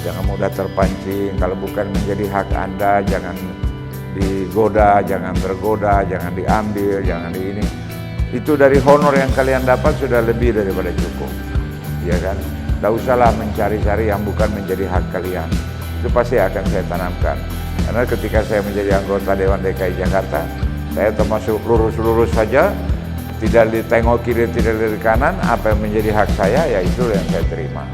jangan mudah terpancing. Kalau bukan menjadi hak Anda, jangan digoda, jangan tergoda, jangan diambil, jangan di ini. Itu dari honor yang kalian dapat sudah lebih daripada cukup, ya kan? Tidak usahlah mencari-cari yang bukan menjadi hak kalian. Itu pasti akan saya tanamkan. Karena ketika saya menjadi anggota Dewan DKI Jakarta, saya termasuk lurus-lurus saja, tidak ditengok kiri, tidak di kanan. Apa yang menjadi hak saya, ya itu yang saya terima.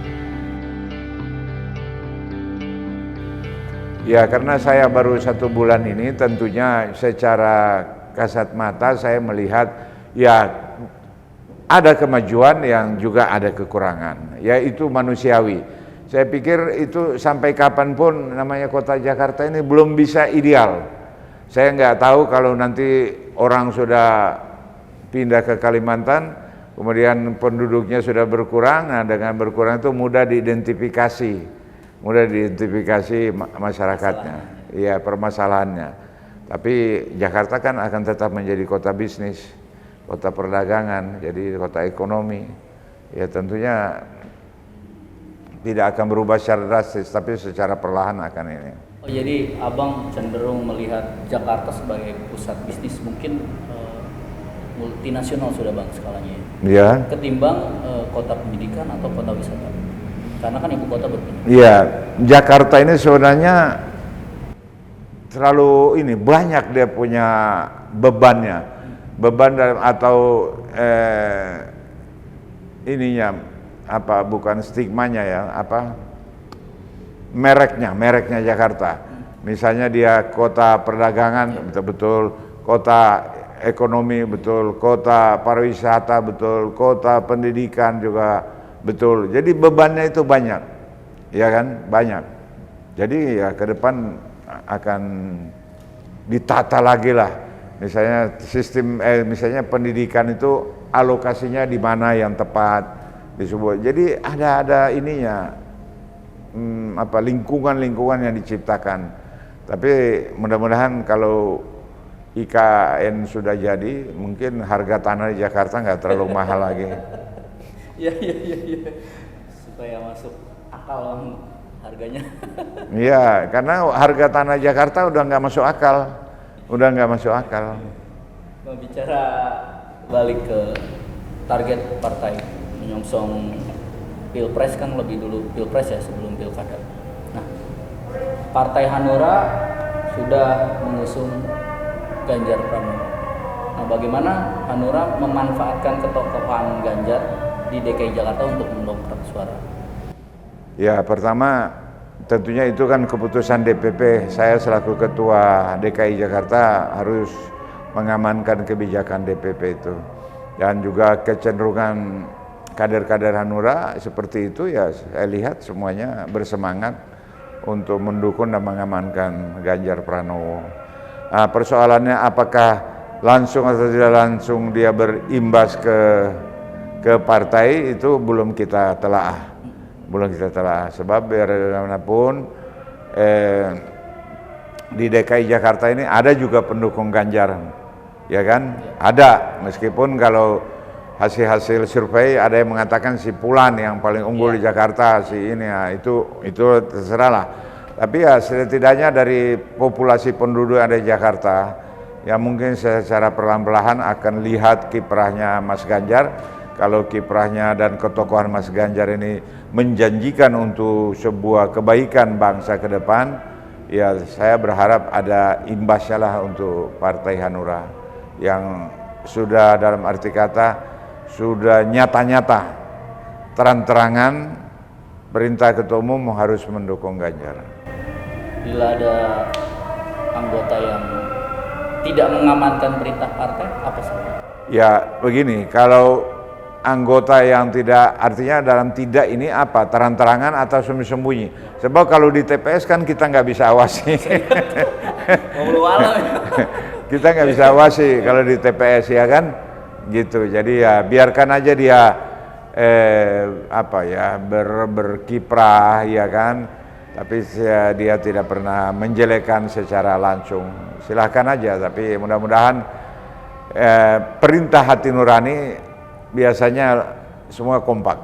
Ya, karena saya baru 1 bulan ini, tentunya secara kasat mata saya melihat ya ada kemajuan yang juga ada kekurangan, yaitu manusiawi. Saya pikir itu sampai kapanpun namanya kota Jakarta ini belum bisa ideal. Saya nggak tahu kalau nanti orang sudah pindah ke Kalimantan, kemudian penduduknya sudah berkurang, nah dengan berkurang itu mudah diidentifikasi masyarakatnya, ya permasalahannya. Tapi Jakarta kan akan tetap menjadi kota bisnis, kota perdagangan, jadi kota ekonomi. Ya tentunya tidak akan berubah secara drastis, tapi secara perlahan akan ini. Oh, jadi Abang cenderung melihat Jakarta sebagai pusat bisnis mungkin multinasional sudah Bang skalanya ya. Ketimbang kota pendidikan atau kota wisata. Karena kan ibu kota berpindah. Iya, Jakarta ini sebenarnya terlalu ini banyak dia punya bebannya, beban atau ininya apa bukan stigmanya ya, apa mereknya Jakarta. Misalnya dia kota perdagangan betul-betul, kota ekonomi betul, kota pariwisata betul, kota pendidikan juga betul. Jadi bebannya itu banyak, ya kan, banyak. Jadi ya ke depan akan ditata lagi lah. Misalnya sistem, misalnya pendidikan itu alokasinya di mana yang tepat di sebuah. Jadi ada ininya, apa lingkungan yang diciptakan. Tapi mudah-mudahan kalau IKN sudah jadi, mungkin harga tanah di Jakarta nggak terlalu mahal lagi. Iya. Supaya masuk akal harganya. Iya, karena harga tanah Jakarta udah nggak masuk akal. Bicara balik ke target partai menyongsong Pilpres kan lebih dulu Pilpres ya sebelum Pilkada. Nah, Partai Hanura sudah mengusung Ganjar Pranowo. Nah, bagaimana Hanura memanfaatkan ketokohan Ganjar di DKI Jakarta untuk mendongkrak suara? Ya, pertama tentunya itu kan keputusan DPP. Saya selaku ketua DKI Jakarta harus mengamankan kebijakan DPP itu. Dan juga kecenderungan kader-kader Hanura seperti itu ya, saya lihat semuanya bersemangat untuk mendukung dan mengamankan Ganjar Pranowo. Nah, persoalannya apakah langsung atau tidak langsung dia berimbas ke partai itu belum kita telaah, sebab bagaimanapun di DKI Jakarta ini ada juga pendukung Ganjar, ya kan? Ada, meskipun kalau hasil survei ada yang mengatakan si Pulan yang paling unggul di Jakarta, si ini ya, itu terserah lah. Tapi ya setidaknya dari populasi penduduk yang ada di Jakarta, ya mungkin secara perlahan-lahan akan lihat kiprahnya Mas Ganjar. Kalau kiprahnya dan ketokohan Mas Ganjar ini menjanjikan untuk sebuah kebaikan bangsa ke depan, ya saya berharap ada imbasnya lah untuk Partai Hanura yang sudah dalam arti kata sudah nyata-nyata terang-terangan perintah ketua umum harus mendukung Ganjar. Bila ada anggota yang tidak mengamankan perintah partai, apa saja? Ya begini, kalau anggota yang tidak, artinya dalam tidak ini apa, terang-terangan atau sembunyi-sembunyi. Sebab kalau di TPS kan kita nggak bisa awasi. Kita nggak bisa awasi kalau di TPS, ya kan, gitu. Jadi ya biarkan aja dia berkiprah, ya kan. Tapi dia tidak pernah menjelekkan secara langsung. Silahkan aja, tapi mudah-mudahan perintah hati nurani biasanya semua kompak.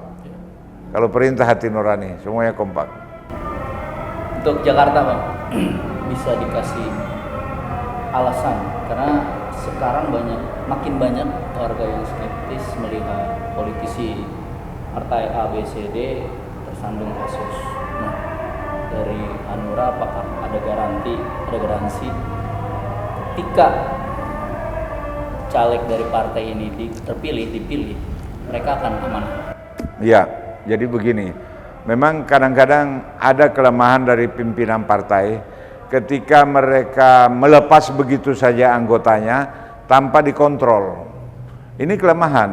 Kalau perintah hati nurani semuanya kompak. Untuk Jakarta Bang, bisa dikasih alasan karena sekarang makin banyak warga yang skeptis melihat politisi partai A, B, C, D tersandung kasus. Nah, dari Hanura apakah ada garansi ketika caleg dari partai ini dipilih, mereka akan aman? Ya, jadi begini, memang kadang-kadang ada kelemahan dari pimpinan partai ketika mereka melepas begitu saja anggotanya tanpa dikontrol. Ini kelemahan.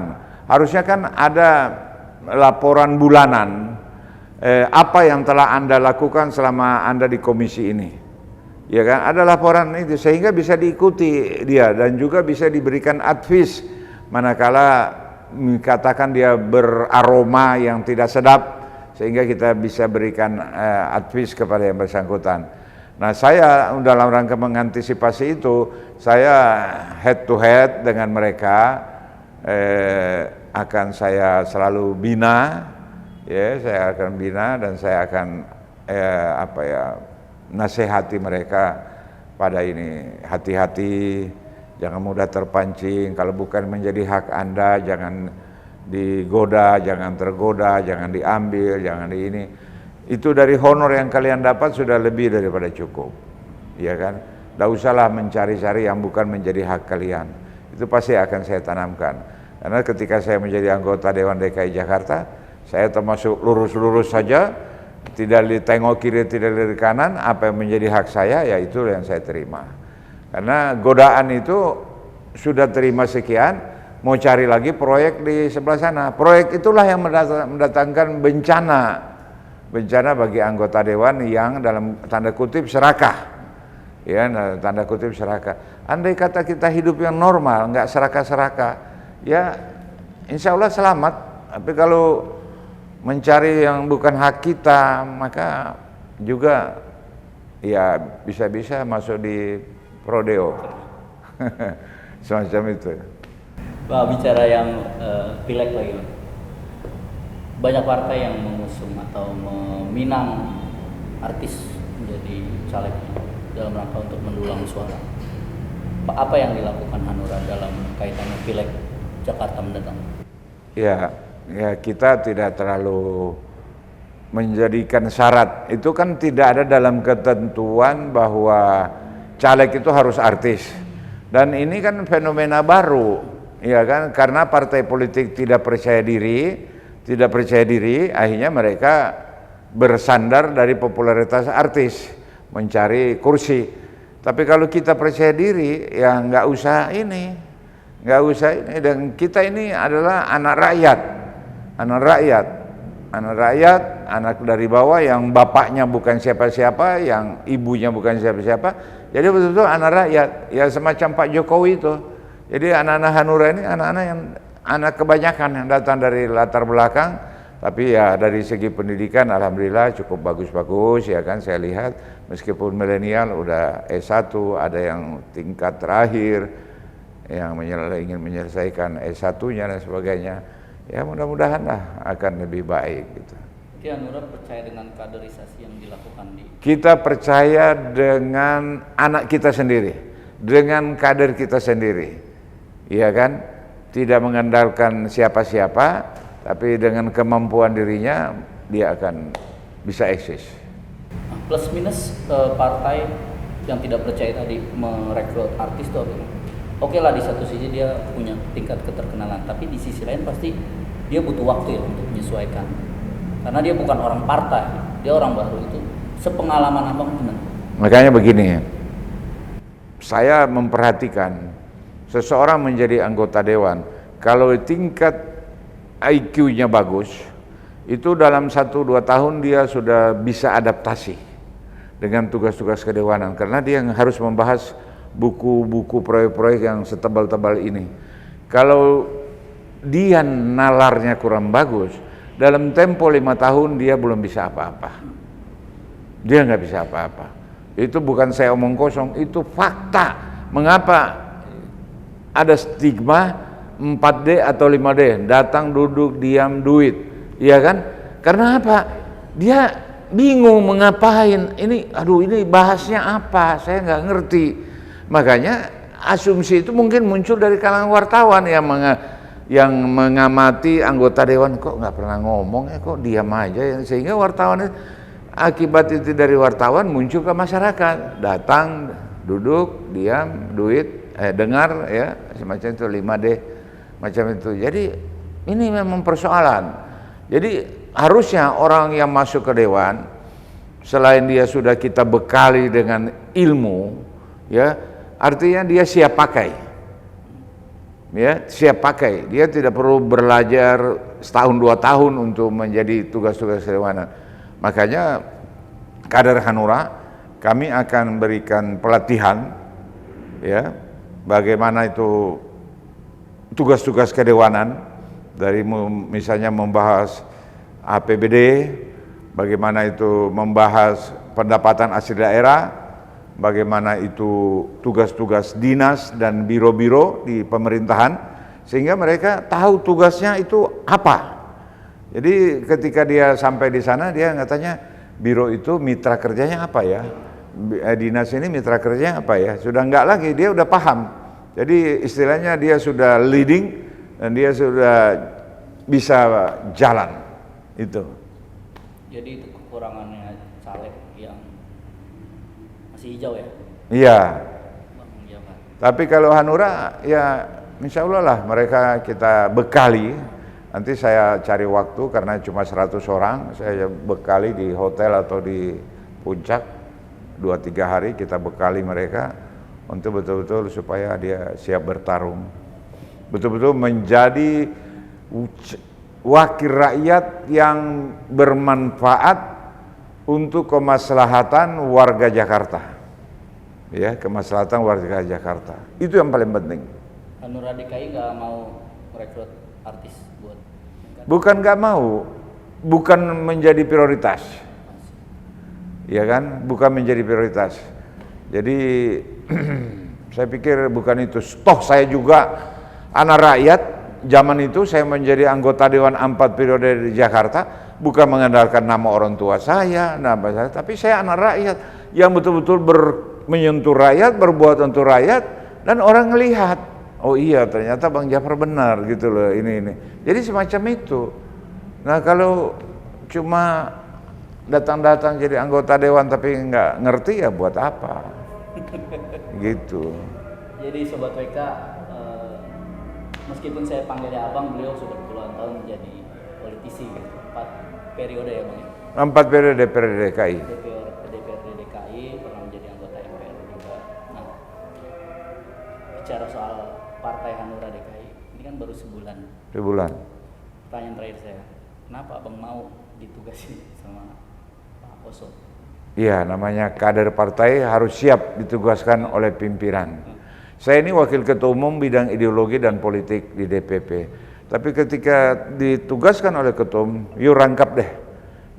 Harusnya kan ada laporan bulanan apa yang telah Anda lakukan selama Anda di komisi ini. Ya kan, ada laporan itu sehingga bisa diikuti dia dan juga bisa diberikan advice manakala katakan dia beraroma yang tidak sedap, sehingga kita bisa berikan advice kepada yang bersangkutan. Nah, saya dalam rangka mengantisipasi itu, saya head to head dengan mereka, akan saya selalu bina, ya, saya akan bina dan saya akan nasihati mereka pada ini, hati-hati, jangan mudah terpancing, kalau bukan menjadi hak Anda, jangan digoda, jangan tergoda, jangan diambil, jangan di ini. Itu dari honor yang kalian dapat sudah lebih daripada cukup, ya kan? Tidak usahlah mencari-cari yang bukan menjadi hak kalian. Itu pasti akan saya tanamkan. Karena ketika saya menjadi anggota Dewan DKI Jakarta, saya termasuk lurus-lurus saja, tidak ditengok kiri, tidak dari kanan, apa yang menjadi hak saya, ya itu yang saya terima. Karena godaan itu sudah terima sekian, mau cari lagi proyek di sebelah sana. Proyek itulah yang mendatangkan bencana bagi anggota dewan yang dalam tanda kutip serakah, ya, tanda kutip serakah. Andai kata kita hidup yang normal, nggak serakah-serakah, ya insya Allah selamat. Tapi kalau mencari yang bukan hak kita, maka juga ya bisa-bisa masuk di prodeo. Semacam itu. Pak, bicara yang pileg lagi, Pak. Banyak partai yang mengusung atau meminang artis menjadi calegnya dalam rangka untuk mendulang suara. Pak, apa yang dilakukan Hanura dalam kaitannya pileg Jakarta mendatang? Ya, kita tidak terlalu menjadikan syarat. Itu kan tidak ada dalam ketentuan bahwa caleg itu harus artis. Dan ini kan fenomena baru, ya kan? Karena partai politik tidak percaya diri, akhirnya mereka bersandar dari popularitas artis, mencari kursi. Tapi kalau kita percaya diri, ya nggak usah ini. Dan kita ini adalah anak rakyat, anak dari bawah yang bapaknya bukan siapa-siapa, yang ibunya bukan siapa-siapa. Jadi betul-betul anak rakyat, ya semacam Pak Jokowi itu. Jadi anak-anak Hanura ini anak kebanyakan yang datang dari latar belakang, tapi ya dari segi pendidikan alhamdulillah cukup bagus-bagus, ya kan, saya lihat meskipun milenial udah S1, ada yang tingkat terakhir yang ingin menyelesaikan S1-nya dan sebagainya. Ya mudah-mudahan lah akan lebih baik gitu. Jadi Hanura percaya dengan kaderisasi yang dilakukan Kita percaya dengan anak kita sendiri, dengan kader kita sendiri, iya kan? Tidak mengandalkan siapa-siapa, tapi dengan kemampuan dirinya dia akan bisa eksis. Plus minus partai yang tidak percaya tadi merekrut artis itu apa? Oke lah, di satu sisi dia punya tingkat keterkenalan, tapi di sisi lain pasti dia butuh waktu ya untuk menyesuaikan. Karena dia bukan orang partai, dia orang baru. Itu sepengalaman abang gimana? Makanya begini, saya memperhatikan seseorang menjadi anggota dewan, kalau tingkat IQ-nya bagus, itu dalam 1-2 tahun dia sudah bisa adaptasi dengan tugas-tugas kedewanan, karena dia harus membahas buku-buku proyek-proyek yang setebal-tebal ini. Kalau dia nalarnya kurang bagus, dalam tempo 5 tahun dia belum bisa apa-apa. Dia nggak bisa apa-apa. Itu bukan saya omong kosong, itu fakta. Mengapa ada stigma 4D atau 5D, datang, duduk, diam, duit, iya kan? Karena apa? Dia bingung mengapain. Ini, aduh ini bahasnya apa? Saya nggak ngerti. Makanya asumsi itu mungkin muncul dari kalangan wartawan yang mengamati anggota dewan, kok nggak pernah ngomong ya, kok diam aja ya. Sehingga wartawan itu, akibat itu dari wartawan muncul ke masyarakat, datang, duduk, diam, duit, dengar ya, semacam itu 5D macam itu. Jadi ini memang persoalan. Jadi harusnya orang yang masuk ke dewan, selain dia sudah kita bekali dengan ilmu, ya, artinya dia siap pakai. Ya, siap pakai. Dia tidak perlu belajar setahun 2 tahun untuk menjadi tugas-tugas kedewanan. Makanya kader Hanura kami akan berikan pelatihan, ya, bagaimana itu tugas-tugas kedewanan, dari misalnya membahas APBD, bagaimana itu membahas pendapatan asli daerah, bagaimana itu tugas-tugas dinas dan biro-biro di pemerintahan, sehingga mereka tahu tugasnya itu apa. Jadi ketika dia sampai di sana, dia katanya biro itu mitra kerjanya apa ya, dinas ini mitra kerjanya apa ya, sudah enggak lagi, dia udah paham. Jadi istilahnya dia sudah leading dan dia sudah bisa jalan itu. Jadi itu kekurangannya caleg yang masih hijau ya? Iya. Bang Jafar. Tapi kalau Hanura ya insya Allah lah mereka kita bekali. Nanti saya cari waktu karena cuma 100 orang, saya bekali di hotel atau di puncak 2-3 hari, kita bekali mereka untuk betul-betul supaya dia siap bertarung. Betul-betul menjadi wakil rakyat yang bermanfaat untuk kemaslahatan warga Jakarta. Ya, kemaslahatan warga Jakarta. Itu yang paling penting. Hanura DKI nggak mau merekrut artis buat? Bukan nggak mau, bukan menjadi prioritas. Ya kan, bukan menjadi prioritas. Jadi saya pikir bukan itu. Toh saya juga anak rakyat. Zaman itu saya menjadi anggota Dewan 4 periode di Jakarta, bukan mengandalkan nama orang tua saya, tapi saya anak rakyat yang betul-betul menyentuh rakyat, berbuat untuk rakyat, dan orang melihat, oh iya ternyata Bang Jafar benar gitu loh, ini. Jadi semacam itu. Nah kalau cuma datang-datang jadi anggota Dewan tapi nggak ngerti, ya buat apa? Gitu. Jadi Sobat WK, meskipun saya panggilnya abang, beliau sudah puluhan tahun menjadi politisi, 4 periode ya bang ya? 4 periode DPRD DKI. DPRD DKI, pernah menjadi anggota MPR juga. Nah, bicara soal Partai Hanura DKI, ini kan baru sebulan. Sebulan. Pertanyaan terakhir saya, kenapa abang mau ditugasin sama Pak Oso? Iya, namanya kader partai harus siap ditugaskan oleh pimpinan. Saya ini wakil ketua umum bidang ideologi dan politik di DPP. Tapi ketika ditugaskan oleh ketua umum, yuk rangkap deh,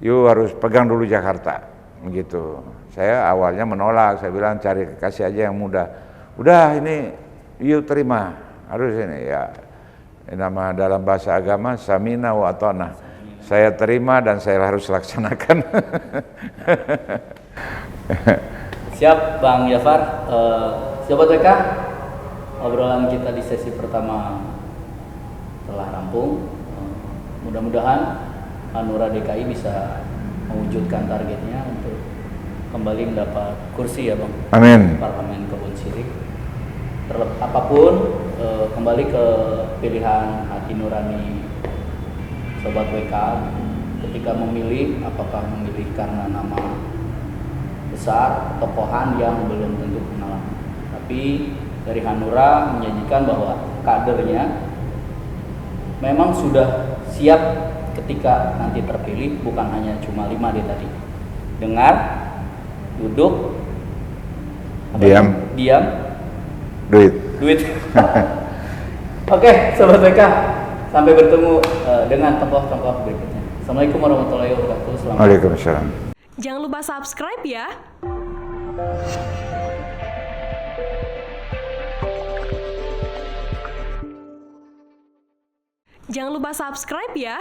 yuk harus pegang dulu Jakarta, gitu. Saya awalnya menolak, saya bilang cari kasih aja yang muda. Udah ini, yuk terima, harus ini ya. Nama dalam bahasa agama samina wa atona. Saya terima dan saya harus laksanakan. Siap Bang Jafar. Sobat WK, obrolan kita di sesi pertama telah rampung. Mudah-mudahan Hanura DKI bisa mewujudkan targetnya untuk kembali mendapat kursi ya Bang. Amin. Parlemen Kebun Sirih. Apapun kembali ke pilihan hati nurani Sobat WK ketika memilih, apakah memilih karena nama besar, tokohan yang belum tentu kenal. Tapi dari Hanura menyajikan bahwa kadernya memang sudah siap ketika nanti terpilih, bukan hanya cuma 5D tadi. Dengar, duduk, diam, duit. Oke, Sobat WK, sampai bertemu dengan tokoh-tokoh berikutnya. Assalamualaikum warahmatullahi wabarakatuh. Waalaikumsalam. Jangan lupa subscribe ya. Jangan lupa subscribe ya.